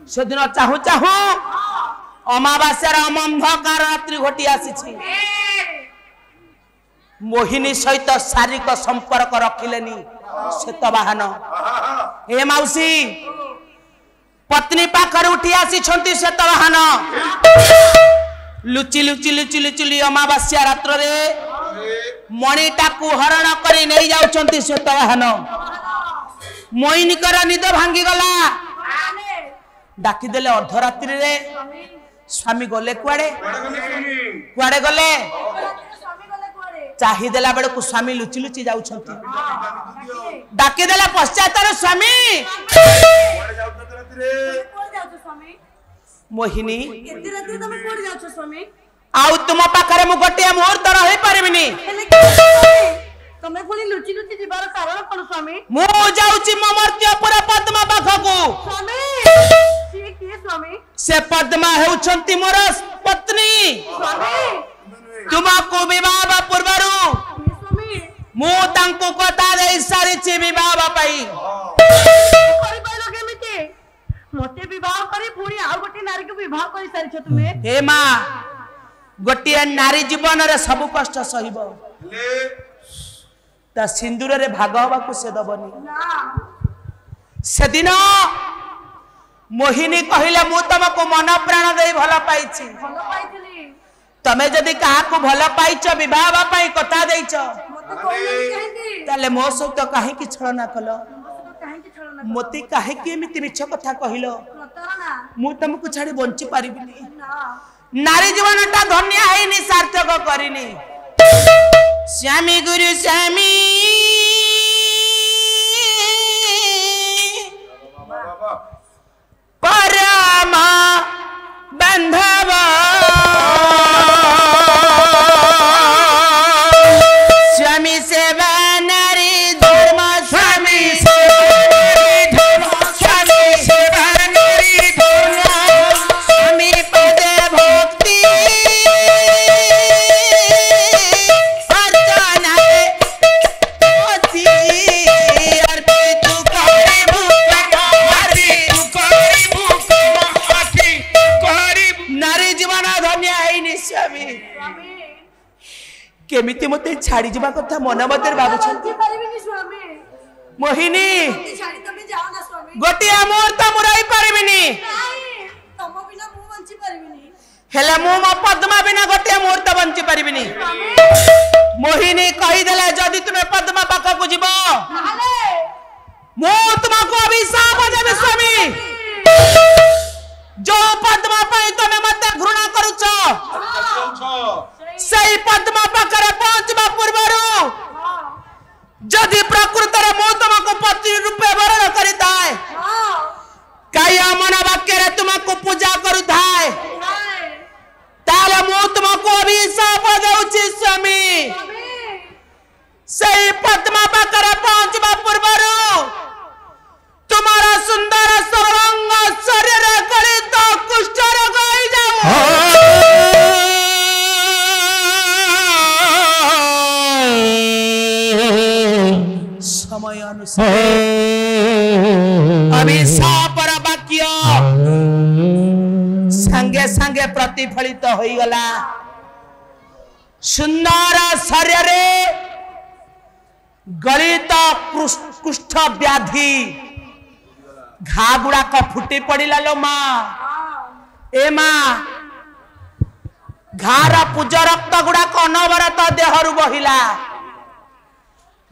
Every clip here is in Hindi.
से दिन चाहू चाहू अमावास्यार अंधकार रात्रि घटी आसी मोहिनी सहित शारीरिक संपर्क रखिलेनी श्वेतवाहन ए मौसी पत्नी पाखर उठी आसी श्वेतवाहन लुचि लुचि लुचि लुचि अमावास्या रात्र रे मणिटा को हरण कर नहीं जाउछंती श्वेतवाहन मोहिनीकर निद भांगी गला डाकी देले अर्धरात्रि रे स्वामी गले कुआडे कुआडे गले चाही देला बेड़ को स्वामी लुचि लुचि जाउछंती डाकी देला पश्चात स्वामी मोहिनी आउ तुम पाखरे मु गोटे मुहूर्त रही परिबिनी तमे पुनी लुचि लुचि जीवार कारण कोन स्वामी मु जाउची ममर्त्य पुरा पद्मा पाखकू स्वामी से के स्वामी से पद्मा हेउछंती मोर पत्नी स्वामी तुमको विवाह पूर्वरु स्वामी मु तांको कथा दे सारी छि विवाह पाई करि पाइलो केमिते मते विवाह करी पुनी आ गोटे नारी के विवाह करि सारी छ तुमे हे मां गोटे नारी जीवन रे सब कष्ट सहिबो ता सिंदूर रे भाग हवा को से दबनी से दिन मोहिनी कहिला मु तुमको मन प्राण दे भला पाइछि भलो पाइथिली तमे जदी काहा को भला पाइछ विवाह पाई कथा देइछ मते कोइ कहिंदी ताले मो सहित काहे की छलना कलो काहे के छलना मोती काहे की एमिति मिछ कथा कहिलो प्रतारणा मु तुमको छाड़ी बंची पारिबिनी ना नारी जीवनटा धन्य हैनी सार्थक करिनी श्यामी गुरु श्यामी परम बंधव स्वामी सेवा नारी धर्म स्वामी स्वामी पदे भक्ति केमिति मते छाड़ी जीवा कथा मन मते बाबू मोहिनी गोटे मुहूर्त मुराई पारिबिनी हेले मु मो पद्मा बिना गोटे मुहूर्त बंची पारिबिनी मोहिनी कहि देले जदी तुमे पद्मा पाखा को जीवो मु तुमको अभिशाप देबे स्वामी जो पद्मा पाई तुमे मते घृणा करूछ सही पद्मा पाखरे पहुंचबा पूर्वरु जदि प्रकृत रे मु तुमको पति रूपे वरण करिताय काया मन वाक्य रे तुमको पूजा करूथाय ताले मु तुमको अभिशाप देउछि स्वामी सही पद्मा पाखरे पहुंचबा पूर्वरु तुम्हारा सुंदर सर्वांग शरीर गलित कुष्ठ रोग होई जाऊ समय अनुसार अभिशापर वाक्य संगे संगे प्रतिफलित होई गला सुंदर शरीर गलित कुष्ठ व्याधि घा गुड़ाक फुटी पड़िला लो मां ए मां घार पूज रक्त गुड़ाक अनवरत देहरु बहिला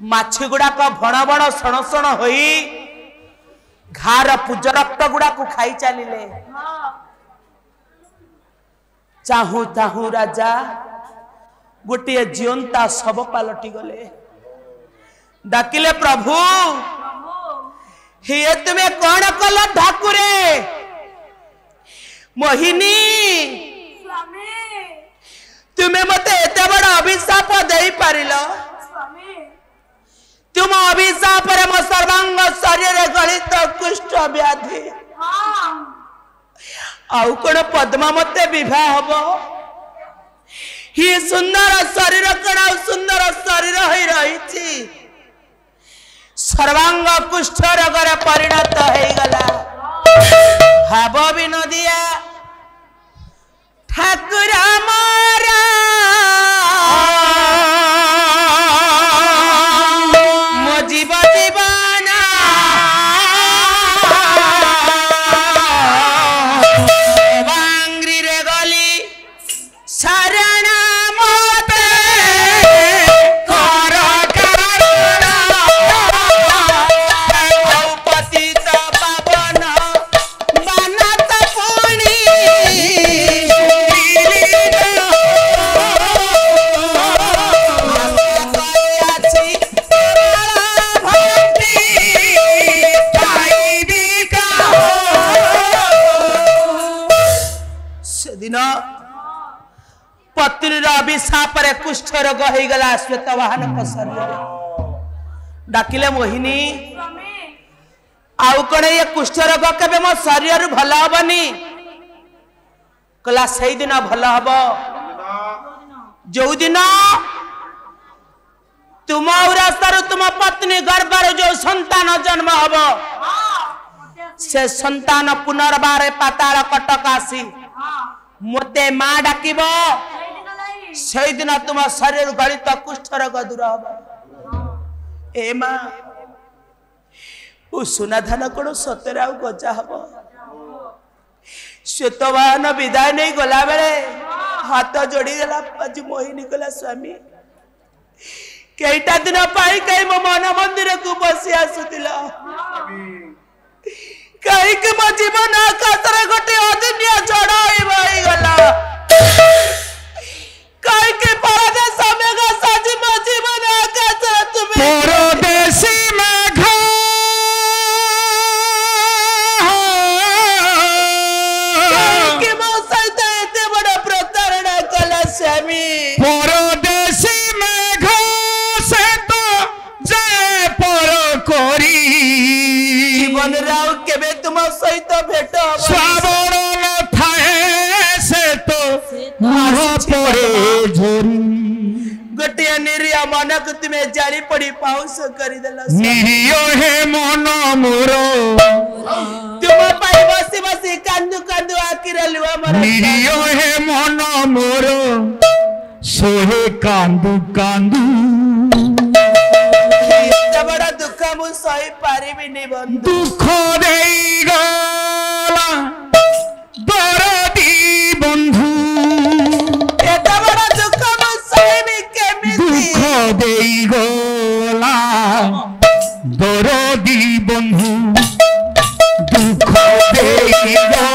माछी गुड़ाक भण भण सण सण होई घार पूज रक्त गुड़ाक खाई चलिले चाहू चाहू राजा गोटे जीवंता सब पलटि गले डाकिले प्रभु हे तुम्हें कौन कल ठाकुरे मोहिनी तुम्हें मते एते बड़ा अभिशाप दे पारिल तुम अभिशाप रे मो सर्वांग शरीर गलित कुष्ठ व्याधि आउ कौन पद्मा मते विवाह हबो ही सुंदर शरीर कण सुंदर शरीर होई रही सर्वांग कुष्ठ रोग परिणत हो गला भाव पत्नी अभिशाप रे कुष्ठ रोग हो गला श्वेतवाहन शरीर डाकिले मोहिनी आउ कण ये कुष्ठ रोग केबे मो शरीर भल हबनी कला से दिन भल हब जो दिन तुम रास्तार तुम पत्नी गर्भर जो संतान जन्म हब से संतान पुनर्बार पाताल कटक आसी मते मां डाकिब से दिन तुम शरीर गलित कुष्ठ रोग दूर हब ए मां सुना धान कौन सतरे आ गजा हम श्वेतवाहन विदाय नहीं गला बेले हाथ जोड़ी देला आज मोहिनी गला स्वामी कईटा दिन पाई कई मो मन मंदिर को बसी आसुतिला कई के मो जीवन आकाश रे गोटे अदिनिया चढ़ाई भाई गला कई के परदेश में गा साजी मो जीवन आकाश रे तुम्हें परदेशी में परदेशी में घोषे तो जय पर कोरी जीवन राव केबे तुम सहित भेट श्रावण न थाए से तो मुह पड़े झोरी गोटे निरिया मन को तुम्हें जारी पड़ी पाउस करी देला निरियो हे मन मोरो तुम पाई बसी बसी कांदू कांदू आकिर लुआ मर निरियो हे मन मोरो सोहे कांदू कांदू इतना बड़ा दुख मु सही पारिबी नहीं बंधु दुख देई गला दरदी बंधु इतना बड़ा दुख मु सही भी केमिति दुख देई गला दरदी बंधु दुख देई गला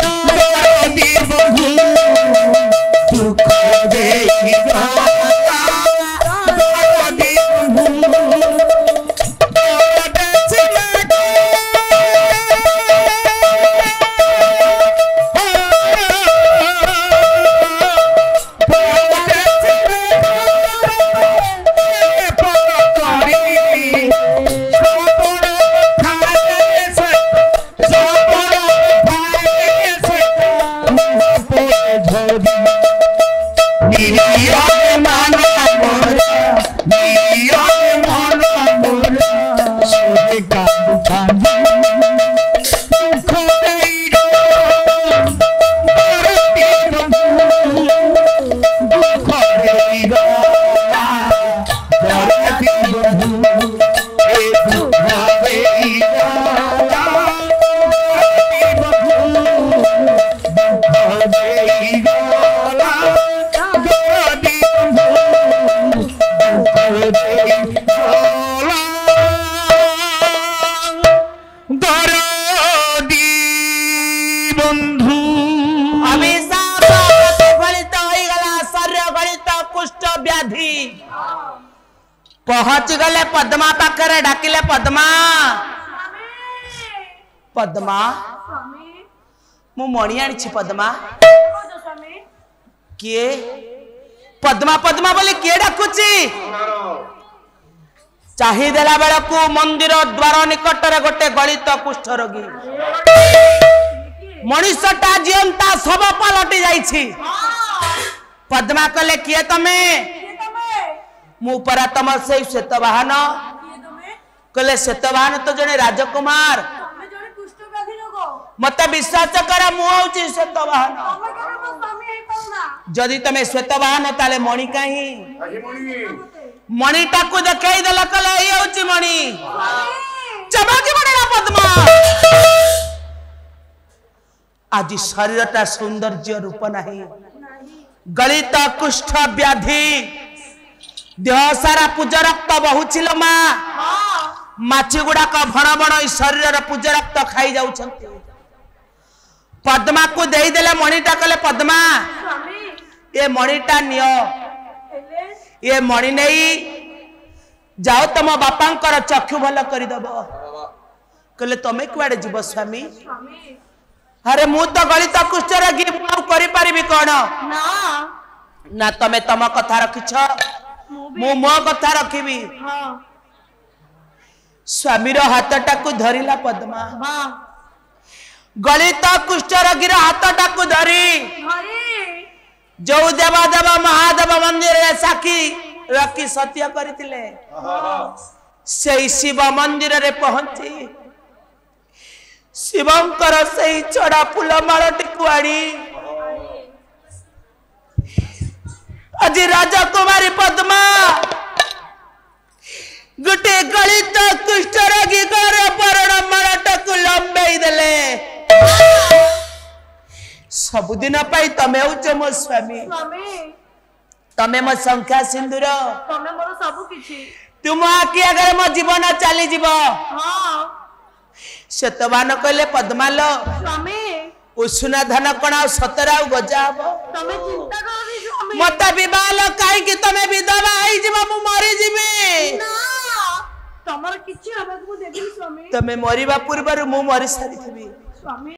दरदी बंधु दुख देई गला दरदी बंधु पहुंच गले पद्मा पाखरे डाकिले पद्मा पद्मा मु मणि आनी पद्मा किए पद्मा पद्मा बोले किए डाकुची चाही देला बेला को मंदिर द्वार निकट रे गोटे गलित कुष्ठ रोगी मनुष्यटा जीवंता सब पलटि जाइछि पद्मा कहले किए तमे मुपरा तम से श्वेतवाहन कहले श्वेतवाहन तो जने राजकुमार मत विश्वास कर मुझे श्वेतवाहन जदि तमे श्वेतवाहन ताले मणि कहीं मणिटा को देखाई देला कहले ये होची मणि चमकी पड़ेला पद्मा आज शरीरटा सौंदर्य रूप नहीं गलित कुष्ठ व्याधि देह सारा पूज रक्त बहुचिल माँ माछी गुड़ाक भण भण शरीर पूज रक्त खाई जाऊँ पद्मा को देदेले मणिटा कहले पद्मा ये मणिटा नियो ये मणि नहीं जाओ तुम बापा चक्षु भल करदेव कहले तमें कुआड़े जीव स्वामी अरे मु तो गलित कुष्ठ रोगी करि परिबी कोन ना ना तमे तम कथा रखिछ मु मो कथा रखिबी हाँ स्वामीर हाथटा को धरिला पद्मा हाँ गलित कुष्ठ रोगीर हाथटा को धरी हरी जो देवा देवा महादेव मंदिर रे साखी रखी सत्य करथिले से शिव मंदिर रे पहुंची शिवंकर से चढ़ा फूल मालटी कुआड़ी आज राजकुमारी पद्मा गुटे गलित कुष्ठ रोगी घर परण मालट को लंबे देले सबुदिन पाई तमे उच मो स्वामी स्वामी तमे मो संख्या सिंदूर तमे मोर सब किछि तुम आखि अगर मो जीवन चली जीव हाँ शतवान कहले पद्माल स्वामी उषुना धन कणा सतरा गजा हम तमे चिंता करनी स्वामी मत विवाह कहीं तमे विधवा आई जीव मु मरी जीवी ना तमर किछि हबक मु देबी स्वामी तमे मरिबा पूर्व मु मरी सारी स्वामी